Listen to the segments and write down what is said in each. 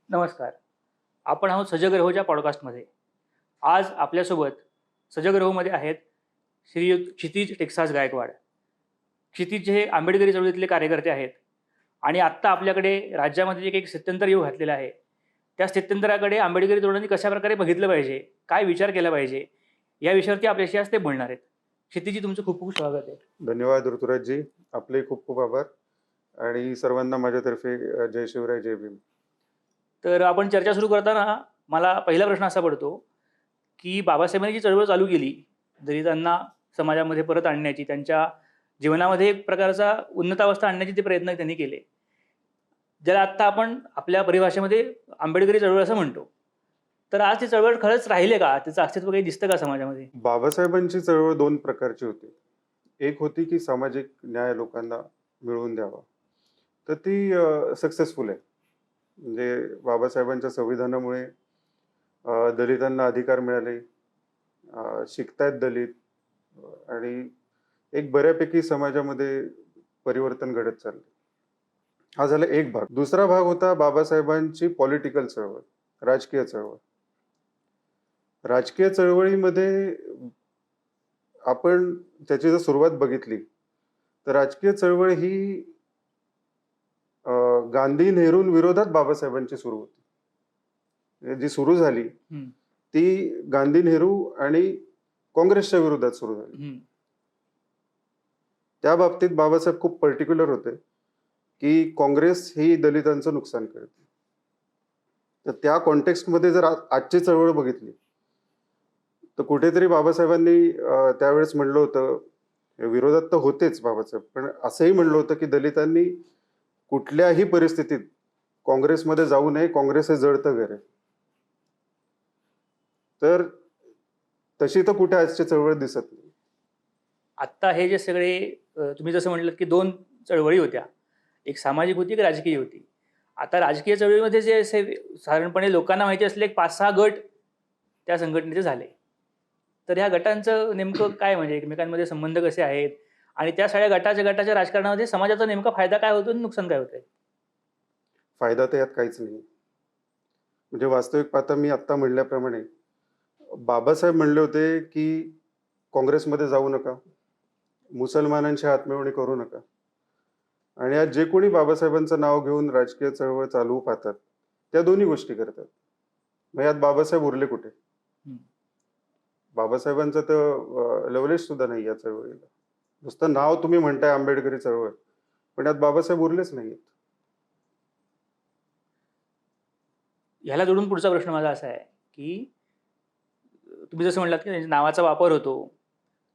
नमस्कार. आपण आहोत सजगरहोच्या पॉडकास्टमध्ये. आज आपल्यासोबत सजगरहोमध्ये आहेत श्रीयुत क्षितिज टेक्सास गायकवाड. क्षितिज हे आंबेडकरी चळवळीतले कार्यकर्ते आहेत आणि आत्ता आपल्याकडे राज्यामध्ये जे काही स्थित्यंतर येऊ घातलेलं आहे, त्या स्थित्यंतराकडे आंबेडकरी तरुणांनी कशाप्रकारे बघितलं पाहिजे, काय विचार केला पाहिजे, या विषयावरती आपल्याशी आज ते बोलणार आहेत. क्षितिजी, तुमचं खूप खूप स्वागत आहे. धन्यवाद ऋतुराजजी. आपले खूप खूप आभार आणि सर्वांना माझ्यातर्फे जय शिवराय, जय भीम. तर आपण चर्चा सुरू करताना मला पहिला प्रश्न असा पडतो, की बाबासाहेबांनी जी चळवळ चालू केली, दलितांना समाजामध्ये परत आणण्याची, त्यांच्या जीवनामध्ये एक प्रकारचा उन्नतावस्था आणण्याचे ते प्रयत्न त्यांनी केले. ज्याला आत्ता आपण आपल्या परिभाषेमध्ये आंबेडकरी चळवळ असं म्हणतो. तर आज ती चळवळ खरंच राहिले का? त्याचं अस्तित्व काही दिसतं का समाजामध्ये? बाबासाहेबांची चळवळ दोन प्रकारची होती. एक होती की सामाजिक न्याय लोकांना मिळवून द्यावा. तर ती सक्सेसफुल आहे. म्हणजे बाबासाहेबांच्या संविधानामुळे दलितांना अधिकार मिळाले, शिकतायत दलित आणि एक बऱ्यापैकी समाजामध्ये परिवर्तन घडत चालले. हा झाला एक भाग. दुसरा भाग होता बाबासाहेबांची पॉलिटिकल चळवळ, राजकीय चळवळ. राजकीय चळवळीमध्ये आपण त्याची जर सुरुवात बघितली तर राजकीय चळवळ ही गांधी नेहरू विरोधात बाबासाहेबांची सुरू होती. म्हणजे जी सुरू झाली ती गांधी नेहरू आणि काँग्रेसच्या विरोधात सुरू झाली. त्या बाबतीत बाबासाहेब खूप पर्टिक्युलर होते की काँग्रेस ही दलितांचं नुकसान करते. तर त्या कॉन्टेक्स्टमध्ये जर आजची चळवळ बघितली तर कुठेतरी बाबासाहेबांनी त्यावेळेस म्हणलं होतं, विरोधात तर होतेच बाबासाहेब, पण असंही म्हणलं होतं की दलितांनी कुठल्याही परिस्थितीत काँग्रेसमध्ये जाऊ नये, काँग्रेस हे जळतं घर आहे. तर तशी तर कुठे आजची चळवळ दिसत नाही. आत्ता हे जे सगळे तुम्ही जसं म्हटलं की दोन चळवळी होत्या, एक सामाजिक होती, एक राजकीय होती. आता राजकीय चळवळीमध्ये जे असे साधारणपणे लोकांना माहिती असले एक 5-6 गट त्या संघटनेचे झाले. तर ह्या गटांचं नेमकं काय, म्हणजे एकमेकांमध्ये संबंध कसे आहेत आणि त्या सगळ्या गटाच्या राजकारणामध्ये समाजाचा नेमका फायदा काय होतो आणि नुकसान काय होतंय? फायदा तर यात काहीच नाही. म्हणजे वास्तविक पाहता मी आत्ता म्हणल्याप्रमाणे बाबासाहेब म्हणले होते की काँग्रेसमध्ये जाऊ नका, मुसलमानांची हातमिळवणी करू नका. आणि आज जे कोणी बाबासाहेबांचं नाव घेऊन राजकीय चळवळ चालवू पाहतात त्या दोन्ही गोष्टी करतात. मग यात बाबासाहेब उरले कुठे? बाबासाहेबांचं तर लवलेश सुद्धा नाही या चळवळीला. नुसतं नाव तुम्ही म्हणताय आंबेडकरी चळवळ, पण यात बाबासाहेब उरलेच नाहीत. ह्याला जोडून पुढचा प्रश्न माझा असा आहे की तुम्ही जसं म्हटलात की त्यांच्या नावाचा वापर होतो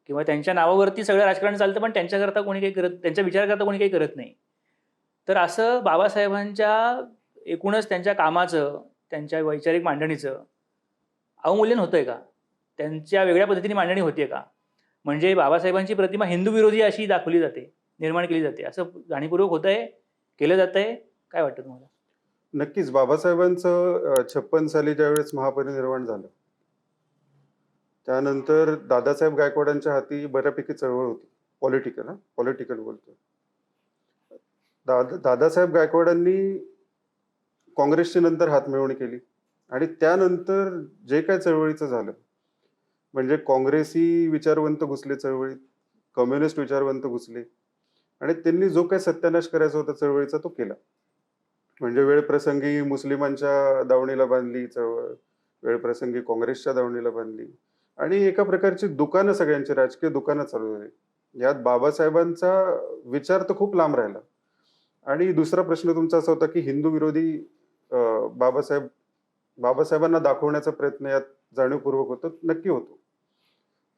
किंवा त्यांच्या नावावरती सगळं राजकारण चालतं, पण त्यांच्याकरता कोणी काही करत, त्यांच्या विचाराकरता कोणी काही करत नाही. तर असं बाबासाहेबांच्या एकूणच त्यांच्या कामाचं, त्यांच्या वैचारिक मांडणीचं अवमूल्यन होतंय का? त्यांच्या वेगळ्या पद्धतीने मांडणी होते का? म्हणजे बाबासाहेबांची प्रतिमा हिंदू विरोधी अशी दाखवली जाते, निर्माण केली जाते, असं जाणीवपूर्वक होतंय, केलं जातंय? काय वाटतं तुम्हाला? नक्कीच बाबासाहेबांचं 56 साली ज्यावेळेस महापरिनिर्वाण झालं त्यानंतर दादासाहेब गायकवाडांच्या हाती बऱ्यापैकी चळवळ होती. पॉलिटिकल बोलतो. दादासाहेब गायकवाडांनी काँग्रेसची नंतर हातमिळवणी केली आणि त्यानंतर जे काय चळवळीचं झालं, म्हणजे काँग्रेसी विचारवंत घुसले चळवळीत, कम्युनिस्ट विचारवंत घुसले आणि त्यांनी जो काही सत्यानाश करायचा होता चळवळीचा तो केला. म्हणजे वेळप्रसंगी मुस्लिमांच्या दावणीला बांधली चळवळ, वेळप्रसंगी काँग्रेसच्या दावणीला बांधली आणि एका प्रकारची दुकानं, सगळ्यांची राजकीय दुकानं चालू झाली. यात बाबासाहेबांचा विचार तर खूप लांब राहिला. आणि दुसरा प्रश्न तुमचा असा होता की हिंदू विरोधी बाबासाहेबांना दाखवण्याचा प्रयत्न यात जाणीवपूर्वक होतो. नक्की होतो.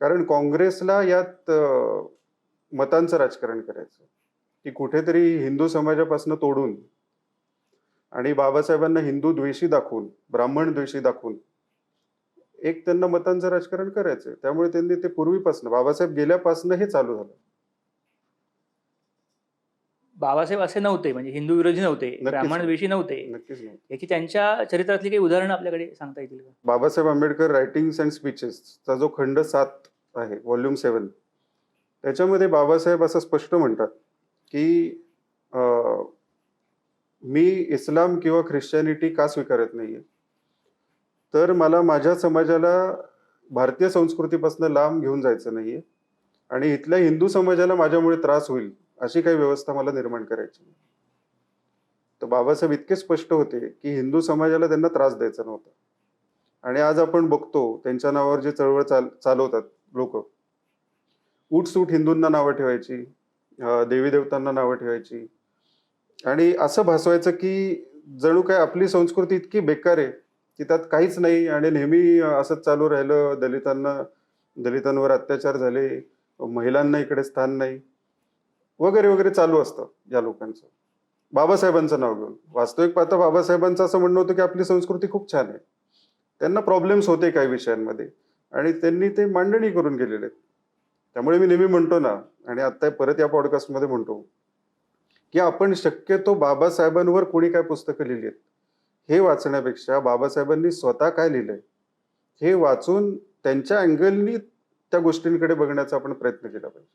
कारण काँग्रेसला यात मतांचं राजकारण करायचं, की कुठेतरी हिंदू समाजापासून तोडून आणि बाबासाहेबांना हिंदू द्वेषी दाखवून, ब्राह्मण द्वेषी दाखवून एक त्यांना मतांचं राजकारण करायचं. त्यामुळे त्यांनी ते पूर्वीपासून, बाबासाहेब गेल्यापासून हे चालू झालं. बाबासाहेब असे नव्हते, म्हणजे हिंदू विरोधी नव्हते, ब्राह्मण द्वेषी नव्हते. नक्कीच नाही. याची त्यांच्या चरित्रातली काही उदाहरणं आपल्याकडे सांगता येतील का? बाबासाहेब आंबेडकर रायटिंग्स अँड स्पीचेसचा जो खंड 7 आहे, व्हॉल्यूम 7, त्याच्यामध्ये बाबासाहेब असं स्पष्ट म्हणतात की मी इस्लाम किंवा ख्रिश्चॅनिटी का स्वीकारत नाहीये, तर मला माझ्या समाजाला भारतीय संस्कृतीपासून लांब घेऊन जायचं नाहीये आणि इथल्या हिंदू समाजाला माझ्यामुळे त्रास होईल अशी काही व्यवस्था मला निर्माण करायची नाही. तर बाबासाहेब इतके स्पष्ट होते की हिंदू समाजाला त्यांना त्रास द्यायचा नव्हता. आणि आज आपण बघतो त्यांच्या नावावर जे चळवळ चालवतात लोक, उठसूट हिंदूंना नावं ठेवायची, देवी देवतांना नावं ठेवायची आणि असं भासवायचं की जणू काय आपली संस्कृती इतकी बेकार आहे की त्यात काहीच नाही आणि नेहमी असंच चालू राहिलं, दलितांवर अत्याचार झाले, महिलांना इकडे स्थान नाही, वगैरे वगैरे चालू असतं या लोकांचं बाबासाहेबांचं नाव घेऊन. वास्तविक पाहता बाबासाहेबांचं असं म्हणणं होतं की आपली संस्कृती खूप छान आहे. त्यांना प्रॉब्लेम्स होते काही विषयांमध्ये आणि त्यांनी ते मांडणी करून गेलेले आहेत. त्यामुळे मी नेहमी म्हणतो ना, आणि आता परत या पॉडकास्टमध्ये म्हणतो की आपण शक्यतो बाबासाहेबांवर कोणी काय पुस्तकं लिहिली आहेत हे वाचण्यापेक्षा बाबासाहेबांनी स्वतः काय लिहिलंय हे वाचून त्यांच्या अँगलनी त्या गोष्टींकडे बघण्याचा आपण प्रयत्न केला पाहिजे.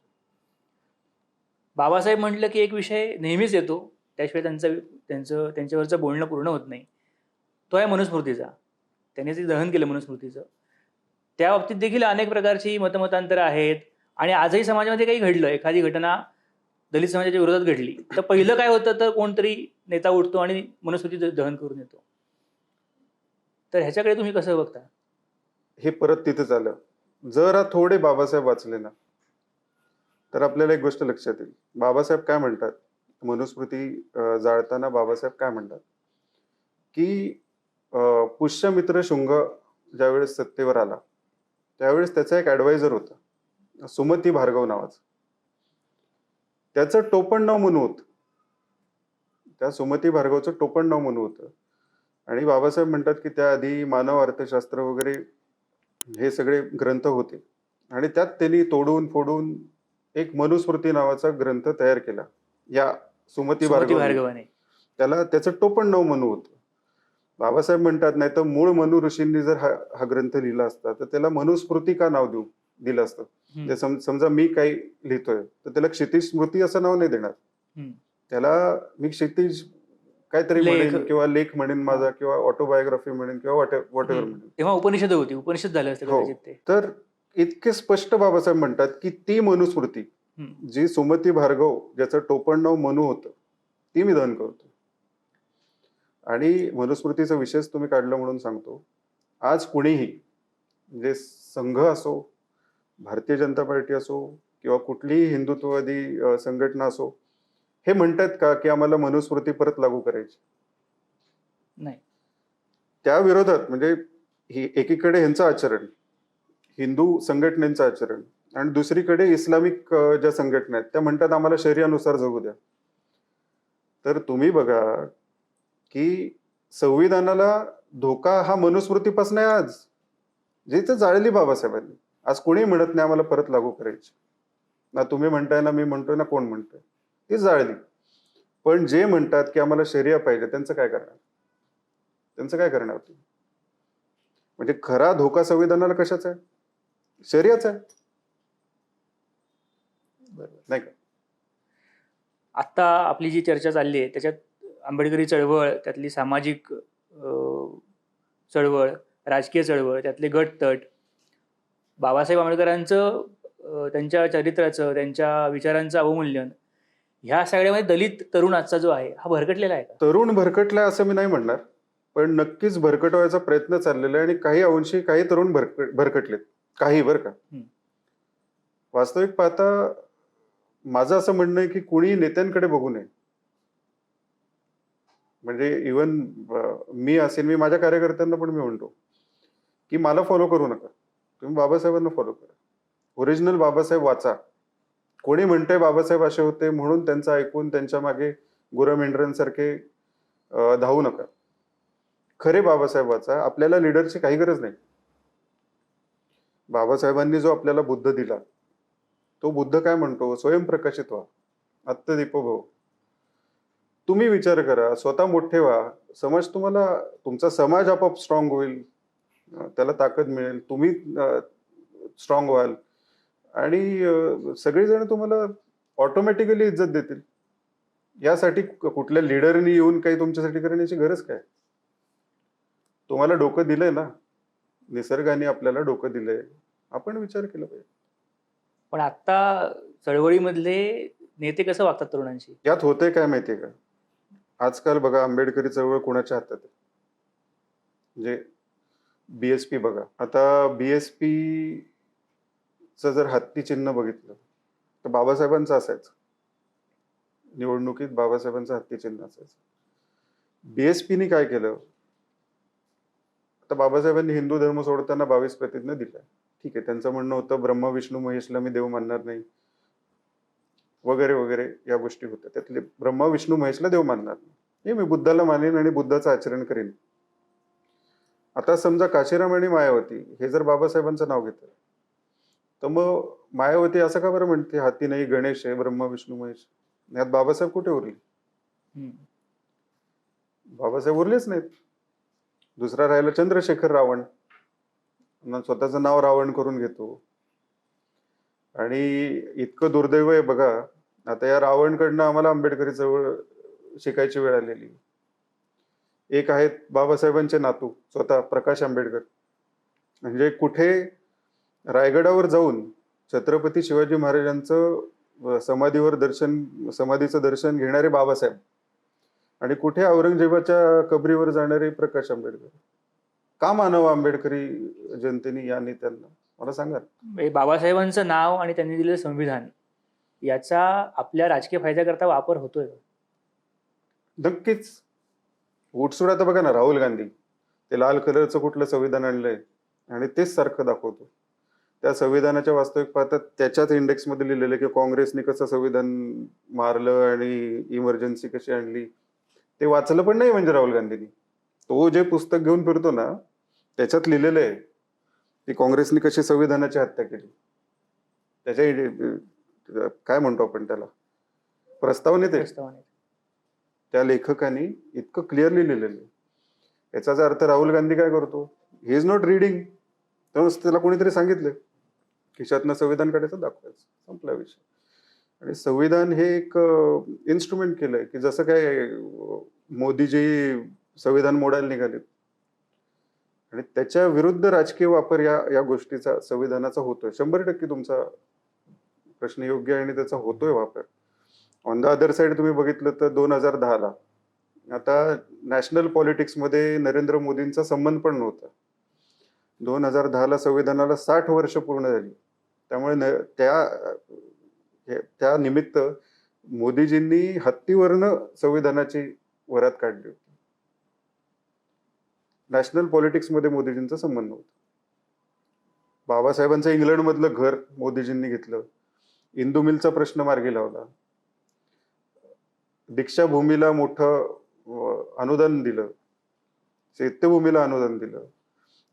बाबासाहेब म्हटलं की एक विषय नेहमीच येतो, त्याशिवाय त्यांच्यावरचं बोलणं पूर्ण होत नाही. तो आहे मनुस्मृतीचा. त्यांनी जे दहन केलं मनुस्मृतीचं, त्या बाबतीत देखील अनेक प्रकारची मतमतांतरं आहेत. आणि आजही समाजामध्ये काही घडलं, एखादी घटना दलित समाजाच्या विरोधात घडली, तर पहिलं काय होतं, तर कोणतरी नेता उठतो आणि मनुस्मृती दहन करून येतो. तर ह्याच्याकडे तुम्ही कसं बघता? हे परत तिथेच आलं. जरा थोडे बाबासाहेब वाचले ना तर आपल्याला एक गोष्ट लक्षात येईल. बाबासाहेब काय म्हणतात, मनुस्मृती जाळताना बाबासाहेब काय म्हणतात की पुष्यमित्र शुंग ज्यावेळेस सत्तेवर आला त्यावेळेस त्याचा एक ऍडवायझर होता, सुमती भार्गव नावाचा. त्याचं टोपण नाव मनू होतं. त्या सुमती भार्गवचं टोपण नाव मनू होतं. आणि बाबासाहेब म्हणतात की त्याआधी मानव अर्थशास्त्र वगैरे हे सगळे ग्रंथ होते आणि त्यात त्यांनी तोडून फोडून एक मनुस्मृती नावाचा ग्रंथ तयार केला या सुमती भार्गवाने. त्याला त्याचं टोपण नाव मनू होतं. बाबासाहेब म्हणतात नाही तर मूळ मनू ऋषींनी जर हा ग्रंथ लिहिला असता तर त्याला मनुस्मृती का नाव दिलं असतं. ते समजा मी काही लिहितोय तर त्याला क्षितिज स्मृती असं नाव नाही देणार, त्याला मी क्षितिज काहीतरी म्हणेन किंवा लेख म्हणेन माझा किंवा ऑटोबायोग्राफी म्हणेन किंवा वॉट एव्हर म्हणेन. तेव्हा उपनिषद होती, उपनिषद झालं असतं कदाचित ते. तर इतके स्पष्ट बाबासाहेब म्हणतात की ती मनुस्मृती जी सुमती भार्गव ज्याचं टोपण नाव मनू होतं ती मी दहन करतो. आणि मनुस्मृतीचा विशेष तुम्ही काढलं म्हणून सांगतो, आज कुणीही म्हणजे संघ असो, भारतीय जनता पार्टी असो किंवा कुठलीही हिंदुत्ववादी संघटना असो, हे म्हणतात का की आम्हाला मनुस्मृती परत लागू करायची? नाही. त्या विरोधात म्हणजे एकीकडे ह्यांचं आचरण, हिंदू संघटनेचं आचरण, आणि दुसरीकडे इस्लामिक ज्या संघटना आहेत त्या म्हणतात आम्हाला शरियानुसार जगू द्या. तर तुम्ही बघा की संविधानाला धोका हा मनुस्मृतीपासून आहे. आज जिथे जाळली बाबासाहेबांनी, आज कोणी म्हणत नाही आम्हाला परत लागू करायची. ना तुम्ही म्हणताय ना मी म्हणतोय ना कोण म्हणतोय, ती जाळली. पण जे म्हणतात की आम्हाला शरिया पाहिजे त्यांचं काय करणार? त्यांचं काय करणार तुम्ही? म्हणजे खरा धोका संविधानाला कशाचा आहे? शरियाचा आहे, नाही का? आता आपली जी चर्चा चालली आहे त्याच्यात आंबेडकरी चळवळ, त्यातली सामाजिक चळवळ, राजकीय चळवळ, त्यातले गटतट, बाबासाहेब आंबेडकरांचं त्यांच्या चरित्राचं, त्यांच्या विचारांचं अवमूल्यन, ह्या सगळ्यामध्ये दलित तरुण आजचा जो आहे हा भरकटलेला आहे का? तरुण भरकटलाय असं मी नाही म्हणणार, पण नक्कीच भरकटवायचा प्रयत्न चाललेला आहे आणि काही अंशी काही तरुण भरकटलेत, काही बरं का. वास्तविक पाहता माझं असं म्हणणं आहे की कुणी नेत्यांकडे बघू नये. म्हणजे इवन मी असेल, मी माझ्या कार्यकर्त्यांना पण मी म्हणतो की मला फॉलो करू नका, तुम्ही बाबासाहेबांना फॉलो करा. ओरिजिनल बाबासाहेब वाचा. कोणी म्हणतंय बाबासाहेब असे होते म्हणून त्यांचं ऐकून त्यांच्या मागे गुरमेंढरांसारखे धावू नका. खरे बाबासाहेब वाचा. आपल्याला लीडरची काही गरज नाही. बाबासाहेबांनी जो आपल्याला बुद्ध दिला तो बुद्ध काय म्हणतो? स्वयंप्रकाशित व्हा, आत्मदीपो भव. तुम्ही विचार करा, स्वतः मोठे व्हा, समाज तुम्हाला, तुमचा समाज आपोआप स्ट्रॉंग होईल, त्याला ताकद मिळेल, तुम्ही स्ट्रॉंग व्हाल आणि सगळेजण तुम्हाला ऑटोमॅटिकली इज्जत देतील. यासाठी कुठल्या लिडरनी येऊन काही तुमच्यासाठी करण्याची गरज काय? तुम्हाला डोकं दिलंय ना, निसर्गाने आपल्याला डोकं दिलंय, आपण विचार केला पाहिजे. पण आता चळवळीमधले नेते कसं वागतात तरुणांशी? यात होतंय काय माहितीये का, आजकाल बघा आंबेडकरी चळवळ कोणाच्या हातात आहे? म्हणजे बीएसपी बघा, आता बीएसपी चं जर हत्ती चिन्ह बघितलं तर बाबासाहेबांचं असायचं, निवडणुकीत बाबासाहेबांचं हत्ती चिन्ह असायचं. बीएसपीने काय केलं, आता बाबासाहेबांनी हिंदू धर्म सोडताना 22 प्रतिज्ञा दिल्या. ठीक आहे, त्यांचं म्हणणं होतं ब्रह्मा विष्णू महेशला मी देव मानणार नाही वगैरे वगैरे या गोष्टी होत्या. त्यातले ब्रह्मा विष्णू महेशला देव मानणार नाही, हे मी बुद्धाला मानेन आणि बुद्धाचं आचरण करेन. आता समजा काशीराम आणि मायावती हे जर बाबासाहेबांचं नाव घेतात, तर मग मायावती असं का बरं म्हणते हाती नाही गणेश आहे ब्रह्मा विष्णू महेश? यात बाबासाहेब कुठे उरले? हम्म. बाबासाहेब उरलेच नाहीत. दुसरा राहिला चंद्रशेखर रावण, स्वतःचं नाव रावण करून घेतो. आणि इतकं दुर्दैव आहे बघा, आता या रावणकडनं आम्हाला आंबेडकरी चळवळ शिकायची वेळ आलेली. एक आहेत बाबासाहेबांचे नातू स्वतः प्रकाश आंबेडकर, म्हणजे कुठे रायगडावर जाऊन छत्रपती शिवाजी महाराजांचं समाधीचं दर्शन घेणारे बाबासाहेब आणि कुठे औरंगजेबाच्या कबरीवर जाणारे प्रकाश आंबेडकर. का मानावं आंबेडकरी जनतेने या नेत्यांना? मला सांगा. बाबासाहेबांचं नाव आणि त्यांनी दिलेलं संविधान याचा आपल्या राजकीय फायद्याकरता वापर होतोय का? नक्कीच. उठसूड आता बघा ना, राहुल गांधी ते लाल कलरचं कुठलं संविधान आणलंय आणि तेच सारखं दाखवतो. त्या संविधानाच्या वास्तविक पाहतात त्याच्याच इंडेक्समध्ये लिहिलेलं की काँग्रेसने कसं संविधान मारलं आणि इमर्जन्सी कशी आणली ते वाचलं पण नाही. म्हणजे राहुल गांधींनी तो जे पुस्तक घेऊन फिरतो ना, त्याच्यात लिहिलेलं आहे की काँग्रेसने कशी संविधानाची हत्या केली. त्याच्या काय म्हणतो आपण त्याला, प्रस्तावनेत आहे. त्या लेखकाने इतकं क्लिअरली लिहिलेलं आहे. याचा अर्थ राहुल गांधी काय करतो, ही इज नॉट रिडिंग. त्याला कोणीतरी सांगितलं खिशातनं संविधान काढायचं, दाखवायचं, संपला विषय. आणि संविधान हे एक इन्स्ट्रुमेंट केलंय की जसं काय मोदीजी संविधान मोडायला निघालेत आणि त्याच्या विरुद्ध राजकीय वापर या गोष्टीचा संविधानाचा होतोय. 100% तुमचा प्रश्न योग्य आहे आणि त्याचा होतोय वापर. ऑन द अदर साइड तुम्ही बघितलं तर 2010ला आता नॅशनल पॉलिटिक्समध्ये नरेंद्र मोदींचा संबंध पण नव्हता. 2010ला संविधानाला 60 वर्ष पूर्ण झाली. त्यामुळे त्या निमित्त मोदीजींनी हत्तीवरनं संविधानाची वरात काढली होती. नॅशनल पॉलिटिक्समध्ये मोदीजींचा संबंध नव्हता. बाबासाहेबांचं इंग्लंडमधलं घर मोदीजींनी घेतलं, इंदू मिलचा प्रश्न मार्गी लावला, दीक्षाभूमीला मोठं अनुदान दिलं, चैत्यभूमीला अनुदान दिलं.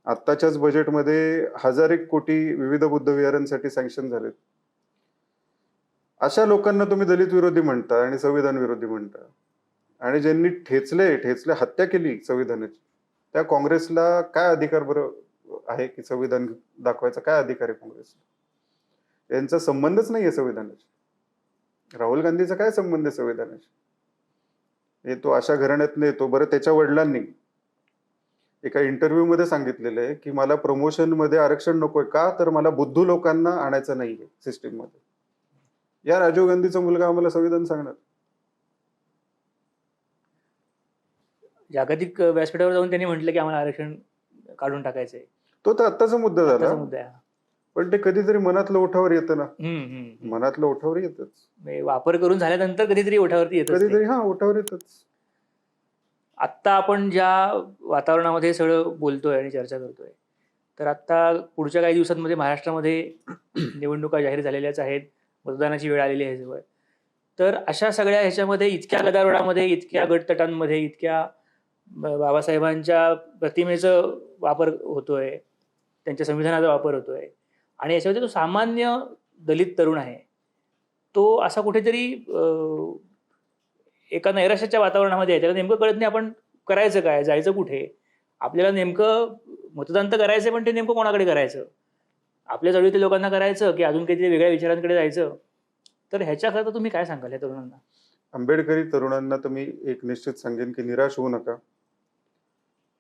आत्ताच्याच बजेटमध्ये 1000 कोटी विविध बुद्धविहारांसाठी सँक्शन झालेत. अशा लोकांना तुम्ही दलित विरोधी म्हणता आणि संविधान विरोधी म्हणता. आणि ज्यांनी ठेचले हत्या केली संविधानाची, त्या काँग्रेसला काय अधिकार बरं आहे की संविधान दाखवायचा? काय अधिकार आहे काँग्रेसला? यांचा संबंधच नाहीये संविधानाशी. राहुल गांधीचा काय संबंध आहे संविधानाशी? हे तो अशा घराण्यात येतो. बरं, त्याच्या वडिलांनी एका इंटरव्ह्यू मध्ये सांगितलेलं आहे की मला प्रमोशन मध्ये आरक्षण नकोय. का? तर मला बुद्धू लोकांना आणायचं नाहीये सिस्टीम मध्ये. या राजीव गांधीचा मुलगा आम्हाला संविधान सांगणार? जागतिक व्यासपीठावर जाऊन त्यांनी म्हटलं की आम्हाला आरक्षण काढून टाकायचंय. तो तर आत्ताचा मुद्दा झाला, मुद्दा आहे. पण ते कधीतरी मनातलं ओठावर येतं ना. हम्म. मनातलं ओठावर येतच, वापर करून झाल्यानंतर कधीतरी ओठावरती येत. कधीतरी हा ओठावर येतच. आत्ता आपण ज्या वातावरणामध्ये सगळं बोलतोय आणि चर्चा करतोय, तर आता पुढच्या काही दिवसांमध्ये महाराष्ट्रामध्ये निवडणुका जाहीर झालेल्याच आहेत, मतदानाची वेळ आलेली आहे जवळ. तर अशा सगळ्या ह्याच्यामध्ये इतक्या गदारोळामध्ये, इतक्या गटतटांमध्ये, इतक्या बाबासाहेबांच्या प्रतिमेचं वापर होतोय, त्यांच्या संविधानाचा वापर होतोय आणि याच्यामध्ये तो सामान्य दलित तरुण आहे, तो असा कुठेतरी एका नैराश्याच्या वातावरणामध्ये आहे. त्याला नेमकं कळत नाही आपण करायचं काय, जायचं कुठे. आपल्याला नेमकं मतदान तर करायचं, पण ते नेमकं कोणाकडे करायचं, आपल्या जवळीतील लोकांना करायचं की अजून काहीतरी वेगळ्या विचारांकडे जायचं. तर ह्याच्याकरता तुम्ही काय सांगाल या तरुणांना? आंबेडकरी तरुणांना तर मी एक निश्चित सांगेन की निराश होऊ नका.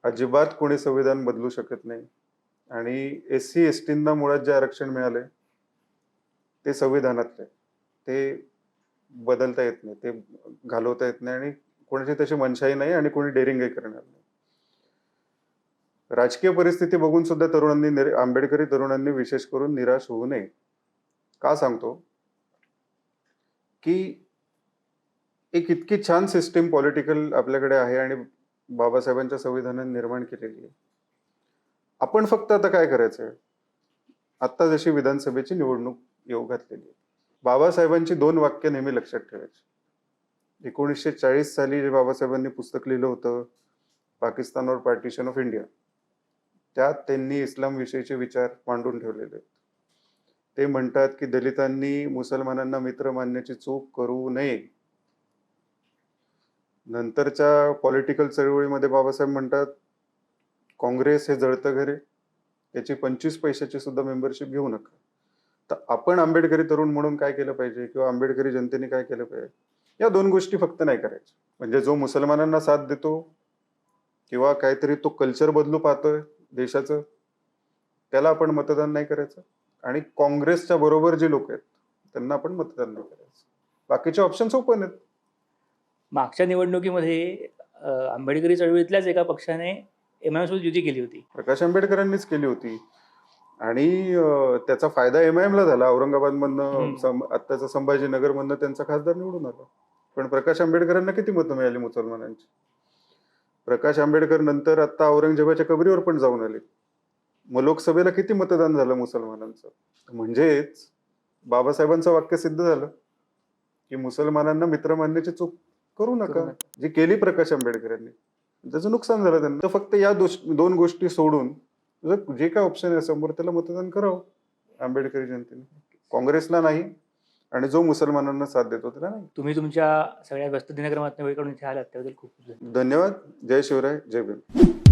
अजिबात कोणी संविधान बदलू शकत नाही. आणि SC STंना मुळात जे आरक्षण मिळाले ते संविधानातले, ते बदलता येत नाही, ते घालवता येत नाही आणि कोणाची तशी मनशाही नाही आणि कोणी डेअरिंगही करणार नाही. राजकीय परिस्थिती बघून सुद्धा आंबेडकरी तरुणांनी विशेष करून निराश होऊ नये. का सांगतो की एक इतकी छान सिस्टीम पॉलिटिकल आपल्याकडे आहे आणि बाबासाहेबांच्या संविधानाने निर्माण केलेली आहे. आपण फक्त आता काय करायचंय, आता जशी विधानसभेची निवडणूक येऊ घातलेली आहे, बाबासाहेबांची 2 वाक्य नेहमी लक्षात ठेवायची. 1940 साली जे बाबासाहेबांनी पुस्तक लिहिलं होतं, पाकिस्तानवर पार्टिशन ऑफ इंडिया, त्यात त्यांनी इस्लाम विषयीचे विचार मांडून ठेवलेले आहेत. ते म्हणतात की दलितांनी मुसलमानांना मित्र मानण्याची चूक करू नये. नंतरच्या पॉलिटिकल चळवळीमध्ये बाबासाहेब म्हणतात, काँग्रेस हे जळतं घर आहे, त्याची 25 पैशाची सुद्धा मेंबरशिप घेऊ नका. तर आपण आंबेडकरी तरुण म्हणून काय केलं पाहिजे किंवा आंबेडकरी जनतेने काय केलं पाहिजे, या 2 गोष्टी फक्त नाही करायच्या. म्हणजे जो मुसलमानांना साथ देतो किंवा काहीतरी तो कल्चर बदलू पाहतोय देशाचं, त्याला आपण मतदान नाही करायचं. आणि काँग्रेसच्या बरोबर जे लोक आहेत त्यांना आपण मतदान नाही करायचं. बाकीचे ऑप्शन्स ओपन आहेत. मागच्या निवडणुकीमध्ये आंबेडकरी चळवळीतल्याच एका पक्षाने MIM सोबत युती केली होती. प्रकाश आंबेडकरांनीच केली होती आणि त्याचा फायदा MIM ला झाला. औरंगाबादमधनं आत्ताचं संभाजीनगरमधनं त्यांचा खासदार निवडून आला. पण प्रकाश आंबेडकरांना किती मतं मिळाली मुसलमानांची? प्रकाश आंबेडकर नंतर आता औरंगजेबाच्या कबरीवर पण जाऊन आले. मग लोकसभेला किती मतदान झालं मुसलमानांचं? म्हणजेच बाबासाहेबांचं वाक्य सिद्ध झालं की मुसलमानांना मित्र मानण्याची चूक करू नका, जी केली प्रकाश आंबेडकरांनी. त्याचं नुकसान झालं त्यांना. तर फक्त या 2 गोष्टी सोडून जे काय ऑप्शन आहे समोर त्याला मतदान करावं आंबेडकरी जनतेने. काँग्रेसला नाही आणि जो मुसलमानांना साथ देतो त्याला नाही. तुम्ही तुमच्या सगळ्या व्यस्त दिनक्रमात वेळ काढून इथे आलात त्याबद्दल खूप खूप धन्यवाद. धन्यवाद. जय शिवराय, जय भीम.